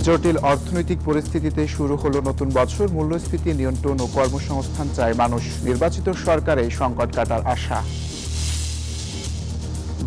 জটিল অর্থনৈতিক পরিস্থিতিতে শুরু হলো নতুন বছর। মূল্যস্ফীতি নিয়ন্ত্রণ ও কর্মসংস্থান চায় মানুষ। নির্বাচিত সরকারে সংকট কাটার আশা।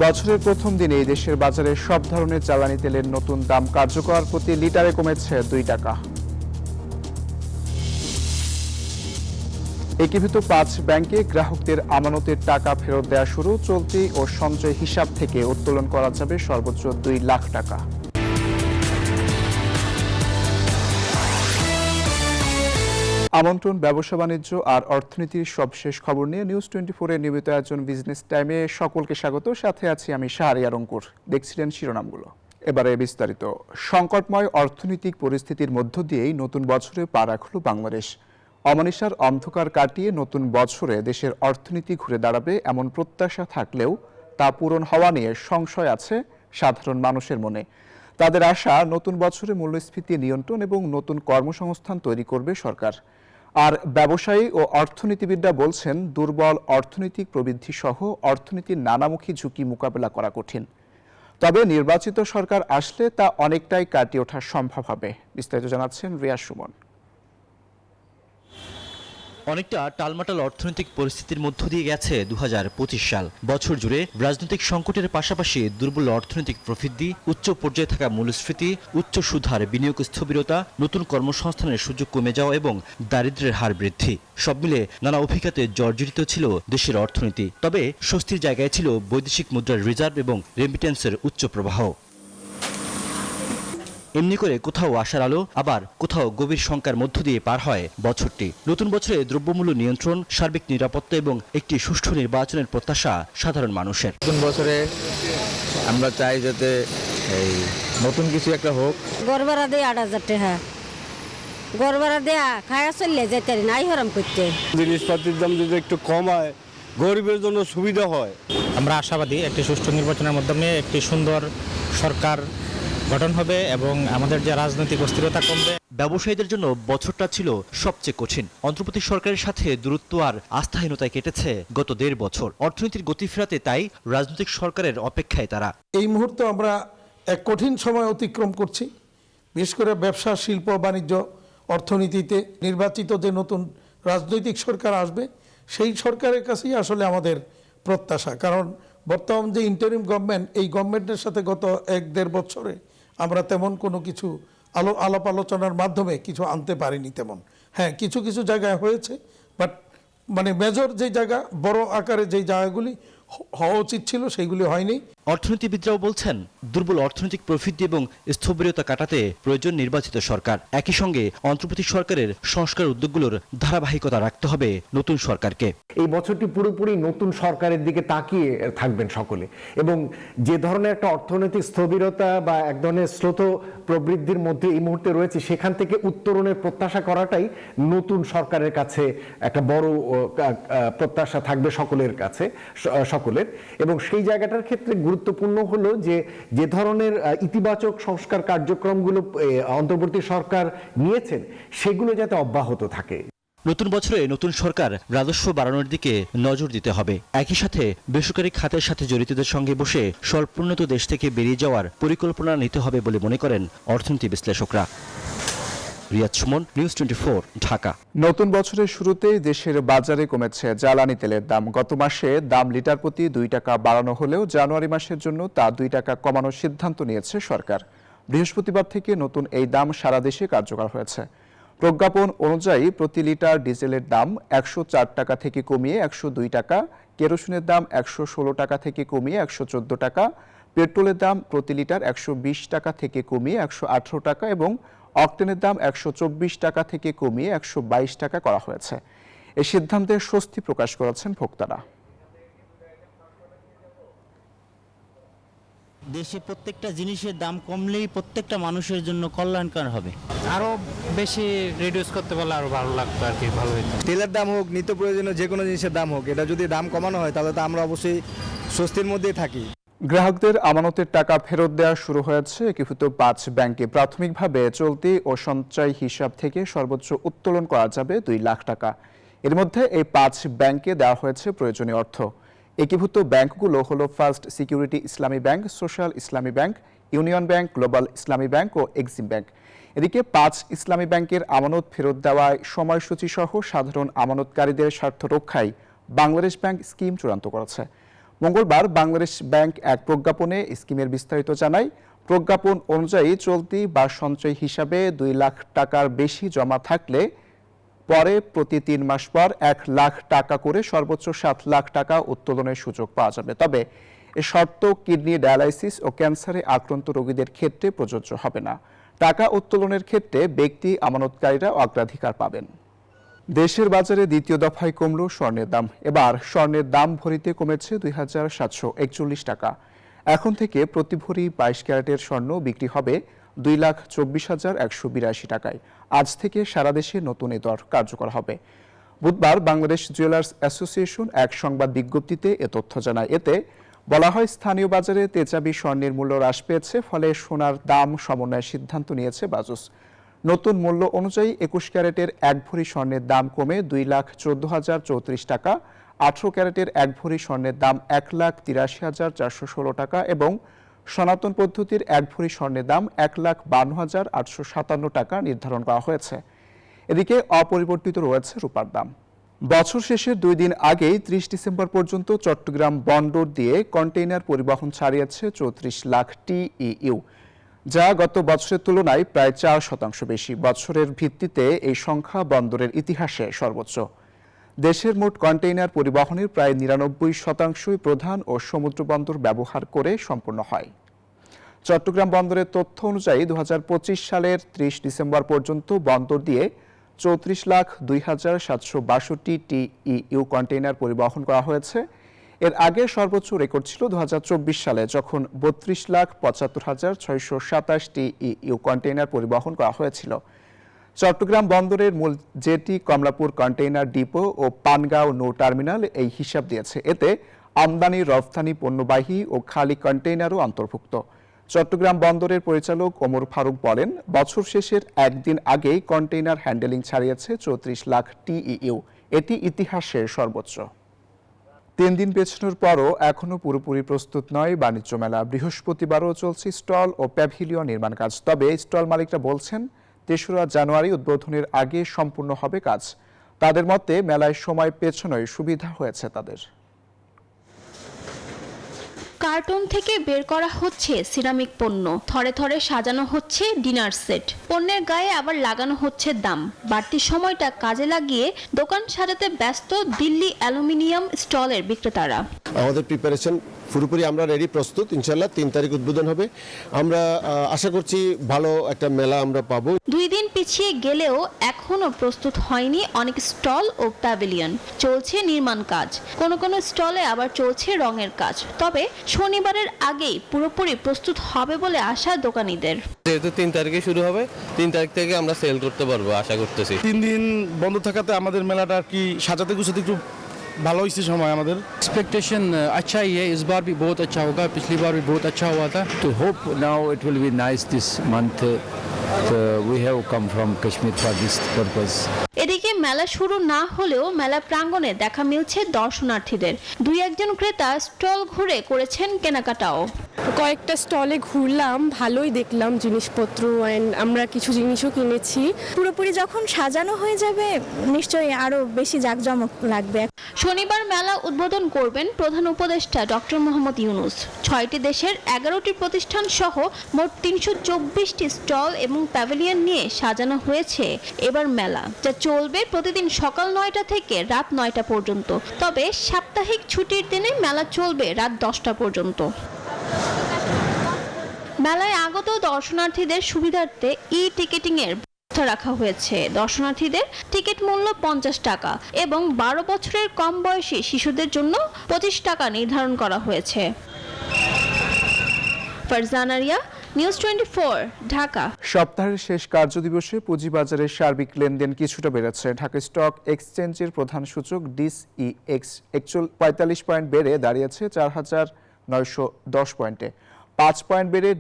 বছরের প্রথম দিনে দেশের বাজারে সব ধরনের জ্বালানি তেলের নতুন দাম কার্যকর, প্রতি লিটারে কমেছে 2 টাকা। একীভূত 5 ব্যাংকে গ্রাহকদের আমানতের টাকা ফেরত দেওয়া শুরু। চলতি ও সঞ্চয় হিসাব থেকে উত্তোলন করা যাবে সর্বোচ্চ 2 লাখ টাকা। আমন্ত্রণ ব্যবসা বাণিজ্য আর অর্থনীতির সবশেষ খবর নিয়ে নিউজ 24-এর নিয়মিত আয়োজন বিজনেস টাইমে সকলকে স্বাগত। সাথে আছি আমি শাহরিয়ার অঙ্কুর। দেখছিলেন শিরোনামগুলো, এবারে বিস্তারিত। সংকটময় অর্থনৈতিক পরিস্থিতির মধ্য দিয়েই নতুন বছরে পা রাখল বাংলাদেশ। অমানিসার অন্ধকার কাটিয়ে নতুন বছরে দেশের অর্থনীতি ঘুরে দাঁড়াবে এমন প্রত্যাশা থাকলেও তা পূরণ হওয়া নিয়ে সংশয় আছে সাধারণ মানুষের মনে। তাদের আশা, নতুন বছরে মূল্যস্ফীতি নিয়ন্ত্রণ এবং নতুন কর্মসংস্থান তৈরি করবে সরকার। আর ব্যবসায়ী ও অর্থনীতিবিদরা বলছেন, দুর্বল অর্থনৈতিক প্রবৃদ্ধি সহ অর্থনীতির নানামুখী ঝুঁকি মোকাবেলা করা কঠিন। তবে নির্বাচিত সরকার আসলে তা অনেকটাই কাটিয়ে ওঠা সম্ভব হবে। বিস্তারিত জানাচ্ছেন রিয়া সুমন। অনেকটা টালমাটাল অর্থনৈতিক পরিস্থিতির মধ্য দিয়ে গেছে 2025 সাল। বছর জুড়ে রাজনৈতিক সংকটের পাশাপাশি দুর্বল অর্থনৈতিক প্রবৃদ্ধি, উচ্চ পর্যায়ে থাকা মূল্যস্ফীতি, উচ্চ সুদহার, বিনিয়োগ স্থবিরতা, নতুন কর্মসংস্থানের সুযোগ কমে যাওয়া এবং দারিদ্র্যের হার বৃদ্ধি, সব মিলে নানা অভিঘাতে জর্জরিত ছিল দেশের অর্থনীতি। তবে স্বস্তির জায়গায় ছিল বৈদেশিক মুদ্রার রিজার্ভ এবং রেমিটেন্সের উচ্চ প্রবাহ। এমনি করে কোথাও আশার আলো, আবার কোথাও গভীর শঙ্কার মধ্য দিয়ে পার হয় বছরটি। নতুন বছরে দ্রব্যমূল্য নিয়ন্ত্রণ, সার্বিক নিরাপত্তা এবং একটি সুষ্ঠু নির্বাচনের প্রত্যাশা সাধারণ মানুষের। নতুন বছরে আমরা চাই যাতে এই নতুন কিছু একটা হোক। গড় দেয় 8,000 টাকা, গড় দেয়া খায়া চললে যেতে নাই হরাম করতে। জিনিসপাতির দাম যদি একটু কম হয়, গরিবের জন্য সুবিধা হয়। আমরা আশাবাদী একটি সুষ্ঠু নির্বাচনের মাধ্যমে একটি সুন্দর সরকার গঠন হবে এবং আমাদের যে রাজনৈতিক অস্থিরতা কমবে। ব্যবসায়ীদের জন্য বছরটা ছিল সবচেয়ে কঠিন। অন্তর্বর্তী সরকারের সাথে দূরত্ব আর আস্থাহীনতায় কেটেছে গত 1.5 বছর। অর্থনীতির গতি ফেরাতে তাই রাজনৈতিক সরকারের অপেক্ষায় তারা। এই মুহূর্তে আমরা এক কঠিন সময় অতিক্রম করছি, বিশেষ করে ব্যবসা, শিল্প, বাণিজ্য, অর্থনীতিতে। নির্বাচিত যে নতুন রাজনৈতিক সরকার আসবে, সেই সরকারের কাছেই আসলে আমাদের প্রত্যাশা। কারণ বর্তমান যে ইন্টারিম গভর্নমেন্ট, এই গভর্নমেন্টের সাথে গত 1-1.5 বছরে আমরা তেমন কোনো কিছু আলাপ আলোচনার মাধ্যমে কিছু আনতে পারিনি। তেমন হ্যাঁ, কিছু কিছু জায়গায় হয়েছে, বাট মেজর যে জায়গা, বড় আকারে যে জায়গাগুলি হওয়া উচিত ছিল সেইগুলি হয়নি। অর্থনীতিবিদরাও বলছেন, দুর্বল অর্থনৈতিক প্রবৃদ্ধি এবং স্থবিরতা কাটাতে প্রয়োজন নির্বাচিত সরকার। একই সঙ্গে অন্তর্বর্তী সরকারের সংস্কার উদ্যোগগুলোর ধারাবাহিকতা রাখতে হবে নতুন সরকারকে। এই বছরটি পুরোপুরি নতুন সরকারের দিকে তাকিয়ে থাকবেন সকলে, এবং যে ধরনের একটা অর্থনৈতিক স্থবিরতা বা এক ধরনের স্রোত প্রবৃদ্ধির মধ্যে এই মুহূর্তে রয়েছে, সেখান থেকে উত্তরণের প্রত্যাশা করাটাই নতুন সরকারের কাছে একটা বড় প্রত্যাশা থাকবে সকলের কাছে, সকলের। এবং সেই জায়গাটার ক্ষেত্রে গুরুত্বপূর্ণ হলো যে ধরনের ইতিবাচক সংস্কার কার্যক্রমগুলো অন্তর্বর্তী সরকার নিয়েছেন, সেগুলো যাতে অব্যাহত থাকে। নতুন বছরে নতুন সরকার রাজস্ব বাড়ানোর দিকে নজর দিতে হবে। একই সাথে বেসরকারি খাতের সাথে জড়িতদের সঙ্গে বসে স্বল্পোন্নত দেশ থেকে বেরিয়ে যাওয়ার পরিকল্পনা নিতে হবে বলে মনে করেন অর্থনীতি বিশ্লেষকরা। রিয়াদ সুমন, নিউজ 24, ঢাকা। নতুন বছরের শুরুতেই দেশের বাজারে কমেছে জ্বালানি তেলের দাম। গত মাসে দাম লিটার প্রতি 2 টাকা বাড়ানো হলেও জানুয়ারি মাসের জন্য তা 2 টাকা কমানোর সিদ্ধান্ত নিয়েছে সরকার। বৃহস্পতিবার থেকে নতুন এই দাম সারা দেশে কার্যকর হয়েছে। প্রজ্ঞাপন অনুযায়ী প্রতি লিটার ডিজেলের দাম 104 টাকা থেকে কমিয়ে 102 টাকা, কেরোসিনের দাম 116 টাকা থেকে কমিয়ে 114 টাকা, পেট্রোলের দাম প্রতি লিটার 120 টাকা থেকে কমিয়ে 118 টাকা এবং অকটেনের দাম 124 টাকা থেকে কমিয়ে 122 টাকা করা হয়েছে। এই সিদ্ধান্তে স্বস্তি প্রকাশ করেছেন ভোক্তারা। দেশে প্রত্যেকটা জিনিসের দাম কমলেই প্রত্যেকটা মানুষের জন্য কল্যাণকর হবে। আরো বেশি রিডিউস করতে পারলে আরো ভালো লাগতো আর কি, ভালো হতো। তেলের দাম হোক, নিত্য প্রয়োজনীয় যে কোনো জিনিসের দাম হোক, এটা যদি দাম কমানো হয় তাহলে তো আমরা অবশ্যই স্বস্তির মধ্যেই থাকি। গ্রাহকদের আমানতের টাকা ফেরত দেওয়া শুরু হয়েছে একীভূত 5 ব্যাংকে। প্রাথমিকভাবে চলতি ও সঞ্চয় হিসাব থেকে সর্বোচ্চ উত্তোলন করা যাবে 2 লাখ টাকা। এর মধ্যে এই 5 ব্যাংকে দেওয়া হয়েছে প্রয়োজনীয় অর্থ। একীভূত ব্যাংকগুলো হলো ফার্স্ট সিকিউরিটি ইসলামী ব্যাংক, সোশ্যাল ইসলামী ব্যাংক, ইউনিয়ন ব্যাংক, গ্লোবাল ইসলামী ব্যাংক ও এক্সিম ব্যাংক। এদিকে 5 ইসলামী ব্যাংকের আমানত ফেরত দেওয়ায় সময়সূচি সহ সাধারণ আমানতকারীদের স্বার্থ রক্ষায় বাংলাদেশ ব্যাংক স্কিম চূড়ান্ত করেছে। মঙ্গলবার বাংলাদেশ ব্যাংক এক প্রজ্ঞাপনে স্কিমের বিস্তারিত জানায়। প্রজ্ঞাপন অনুযায়ী চলতি বা সঞ্চয় হিসাবে 2 লাখ টাকার বেশি জমা থাকলে পরে প্রতি 3 মাস পর 1 লাখ টাকা করে সর্বোচ্চ 7 লাখ টাকা উত্তোলনের সুযোগ পাওয়া যাবে। তবে এ শর্ত কিডনি ডায়ালাইসিস ও ক্যান্সারে আক্রান্ত রোগীদের ক্ষেত্রে প্রযোজ্য হবে না। টাকা উত্তোলনের ক্ষেত্রে ব্যক্তি আমানতকারীরা অগ্রাধিকার পাবেন। দেশের বাজারে দ্বিতীয় দফায় কমল স্বর্ণের দাম। এবার স্বর্ণের দাম ভরিতে কমেছে 2741 টাকা। এখন থেকে প্রতি ভরি 22 ক্যারেটের স্বর্ণ বিক্রি হবে 2,24,182 টাকায়। আজ থেকে সারা দেশে নতুন এ দর কার্যকর হবে। বুধবার বাংলাদেশ জুয়েলার্স অ্যাসোসিয়েশন এক সংবাদ বিজ্ঞপ্তিতে এ তথ্য জানায়। এতে বলা হয়, স্থানীয় বাজারে তেজাবি স্বর্ণের মূল্য হ্রাস পেয়েছে, ফলে সোনার দাম সমন্বয়ের সিদ্ধান্ত নিয়েছে বাজুস। নতুন মূল্য অনুযায়ী 21 ক্যারেটের 1 ভরি স্বর্ণের দাম কমে 2,14,034 টাকা, 18 ক্যারেটের 1 ভরি স্বর্ণের দাম 1,83,416 টাকা এবং সনাতন পদ্ধতির 1 ভরি স্বর্ণের দাম 1,52,857 টাকা নির্ধারণ করা হয়েছে। এদিকে অপরিবর্তিত রয়েছে রূপার দাম। বছর শেষের 2 দিন আগেই 30 ডিসেম্বর পর্যন্ত চট্টগ্রাম বন্দর দিয়ে কন্টেইনার পরিবহন ছাড়িয়েছে 34 লাখ TEU, যা গত বছরের তুলনায় প্রায় 4% বেশি। বছরের ভিত্তিতে এই সংখ্যা বন্দরের ইতিহাসে সর্বোচ্চ। দেশের মোট কন্টেইনার পরিবহনের প্রায় 99% প্রধান ও সমুদ্র বন্দর ব্যবহার করে সম্পন্ন হয়। চট্টগ্রাম বন্দরের তথ্য অনুযায়ী 2025 সালের 30 ডিসেম্বর পর্যন্ত বন্দর দিয়ে 34,02,762 TEU কন্টেইনার পরিবহন করা হয়েছে। এর আগে সর্বোচ্চ রেকর্ড ছিল 2024 সালে, যখন 32,75,627 TEU কন্টেইনার পরিবহন করা হয়েছিল। চট্টগ্রাম বন্দরের মূল জেটি, কমলাপুর কন্টেইনার ডিপো ও পানগাঁও নৌ টার্মিনাল এই হিসাব দিয়েছে। এতে আমদানি, রফতানি, পণ্যবাহী ও খালি কন্টেইনারও অন্তর্ভুক্ত। চট্টগ্রাম বন্দরের পরিচালক ওমর ফারুক বলেন, বছর শেষের একদিন আগেই কন্টেইনার হ্যান্ডেলিং ছাড়িয়েছে 34 লাখ TEU। এটি ইতিহাসের সর্বোচ্চ। 3 দিন পেছানোর পরও এখনও পুরোপুরি প্রস্তুত নয় বাণিজ্য মেলা। বৃহস্পতিবারও চলছে স্টল ও প্যাভিলিয়ন নির্মাণ কাজ। তবে স্টল মালিকরা বলছেন, 3রা জানুয়ারি উদ্বোধনের আগে সম্পূর্ণ হবে কাজ। তাদের মতে মেলায় সময় পেছনোয় সুবিধা হয়েছে তাদের। কার্টুন থেকে বের করা হচ্ছে সিরামিক পণ্য, থরে থরে সাজানো হচ্ছে ডিনার সেট, পণ্যের গায়ে আবার লাগানো হচ্ছে দাম। বাড়তি সময়টা কাজে লাগিয়ে দোকান সাজাতে ব্যস্ত দিল্লি অ্যালুমিনিয়াম স্টলের বিক্রেতারা। আমাদের প্রিপারেশন পুরোপুরি আমরা রেডি, প্রস্তুত। ইনশাল্লাহ 3 তারিখ উদ্বোধন হবে। আমরা আশা করছি ভালো একটা মেলা আমরা পাবো। 2 দিন পিছিয়ে গেলেও এখনো প্রস্তুত হয়নি অনেক স্টল ও প্যাভিলিয়ন। চলছে নির্মাণ কাজ, কোনো স্টলে আবার চলছে রঙের কাজ। তবে শনিবারের আগেই পুরোপুরি প্রস্তুত হবে বলে আশা দোকানীদের। যেহেতু 3 তারিখে শুরু হবে, 3 তারিখ থেকে আমরা সেল করতে পারবো আশা করতেছি। 3 দিন বন্ধ থাকাতে আমাদের মেলাটা আর কি সাজাতে গুছাতে একটু ভালো হয়েছে সময় আমাদের। एक्सपेक्टेशन अच्छा ही है, इस बार भी बहुत अच्छा होगा, पिछली बार भी बहुत अच्छा हुआ था। To hope now it will be nice this month. We have come from Kashmir for this purpose. এদিকে মেলা শুরু না হলেও মেলা প্রাঙ্গণে দেখা মিলছে দর্শনার্থীদের। 2-1 ক্রেতা স্টল ঘুরে করেছেন কেনাকাটাও। কয়েকটা স্টলে ঘুরলাম, ভালোই দেখলাম জিনিসপত্র, অ্যান্ড আমরা কিছু জিনিসও কিনেছি। পুরোপুরি যখন সাজানো হয়ে যাবে নিশ্চয়ই আরো বেশি জাঁকজমক লাগবে। শনিবার মেলা উদ্বোধন করবেন প্রধান উপদেষ্টা ডক্টর মোহাম্মদ ইউনূস। 6টি দেশের 11টি প্রতিষ্ঠান সহ মোট 324টি স্টল এবং প্যাভিলিয়ন নিয়ে সাজানো হয়েছে এবার মেলা, যা চলবে প্রতিদিন সকাল 9টা থেকে রাত 9টা পর্যন্ত। তবে সাপ্তাহিক ছুটির দিনে মেলা চলবে রাত 10টা পর্যন্ত। মেলায় আগত দর্শনার্থীদের সুবিধার্থে টিকেটিং এর ব্যবস্থা রাখা হয়েছে। দর্শনার্থীদের টিকিট মূল্য 50 টাকা এবং 12 বছরের কম বয়সী শিশুদের জন্য 25 টাকা নির্ধারণ করা হয়েছে। ফারজানা রিয়া, নিউজ 24, ঢাকা। সপ্তাহের শেষ কার্যদিবসে পুঁজিবাজারের সার্বিক লেনদেন কিছুটা বেড়েছে। ঢাকা স্টক এক্সচেঞ্জের প্রধান সূচক DISEX 45 পয়েন্ট বেড়ে দাঁড়িয়েছে 4,910 পয়েন্টে। 5 পয়েন্ট বেড়ে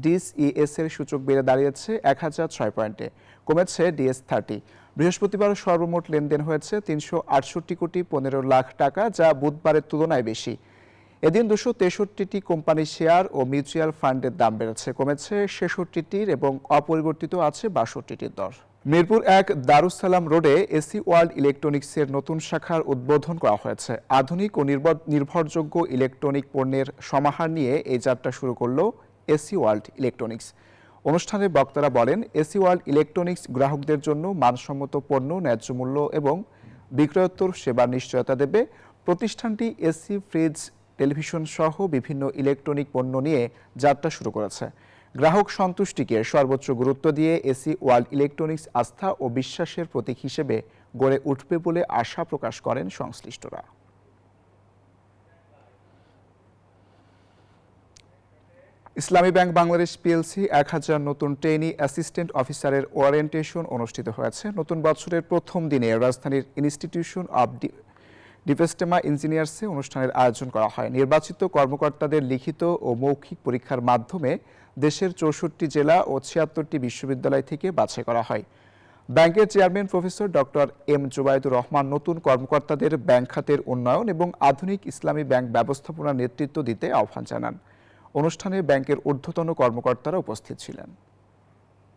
DISES এর সূচক বেড়ে দাঁড়িয়েছে 1,006 পয়েন্টে। কমেছে DS30। বৃহস্পতিবার সর্বমোট লেনদেন হয়েছে 368 কোটি 15 লাখ টাকা, যা বুধবারের তুলনায় বেশি। এদিন 263টি কোম্পানির শেয়ার ও মিউচুয়াল ফান্ডের দাম বেড়েছে, কমেছে 66টির এবং অপরিবর্তিত আছে 62টির দর। মিরপুর 1 দারুসালাম রোডে এসি ওয়ার্ল্ড ইলেকট্রনিক্সের নতুন শাখার উদ্বোধন করা হয়েছে। আধুনিক ও নির্ভরযোগ্য ইলেকট্রনিক পণ্যের সমাহার নিয়ে এই যাত্রা শুরু করল এসি ওয়ার্ল্ড ইলেকট্রনিক্স। অনুষ্ঠানে বক্তারা বলেন, এসি ওয়ার্ল্ড ইলেকট্রনিক্স গ্রাহকদের জন্য মানসম্মত পণ্য, ন্যায্য মূল্য এবং বিক্রয়োত্তর সেবার নিশ্চয়তা দেবে। প্রতিষ্ঠানটি এসি, ফ্রিজ, টেলিভিশন সহ বিভিন্ন ইলেকট্রনিক পণ্য নিয়ে যাত্রা শুরু করেছে। গ্রাহক সন্তুষ্টিকে সর্বোচ্চ গুরুত্ব দিয়ে এসি ওয়ার্ল্ড ইলেকট্রনিক্স আস্থা ও বিশ্বাসের প্রতীক হিসেবে গড়ে উঠবে বলে আশা প্রকাশ করেন সংশ্লিষ্টরা। ইসলামী ব্যাংক বাংলাদেশ পিএলসি 1000 নতুন ট্রেনি অ্যাসিস্ট্যান্ট অফিসারের ওরিয়েন্টেশন অনুষ্ঠিত হয়েছে। নতুন বছরের প্রথম দিনে রাজধানীর ইনস্টিটিউশন অব ডিপেস্টেমা ইঞ্জিনিয়ার্সে অনুষ্ঠানের আয়োজন করা হয়। নির্বাচিত কর্মকর্তাদের লিখিত ও মৌখিক পরীক্ষার মাধ্যমে দেশের 64 জেলা ও 76টি বিশ্ববিদ্যালয় থেকে বাছাই করা হয়। ব্যাংকের chairman professor doctor M Zubaidur Rahman নতুন কর্মকর্তাদের ব্যাংক খাতের উন্নয়ন এবং আধুনিক ইসলামী ব্যাংক ব্যবস্থাপনার নেতৃত্ব দিতে আহ্বান জানান। অনুষ্ঠানে ব্যাংকের ঊর্ধ্বতন কর্মকর্তারা উপস্থিত ছিলেন।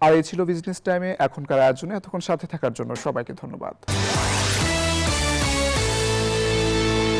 আর এই ছিল বিজনেস টাইমে এখনকার আয়োজনে। এতক্ষণ সাথে থাকার জন্য সবাইকে ধন্যবাদ।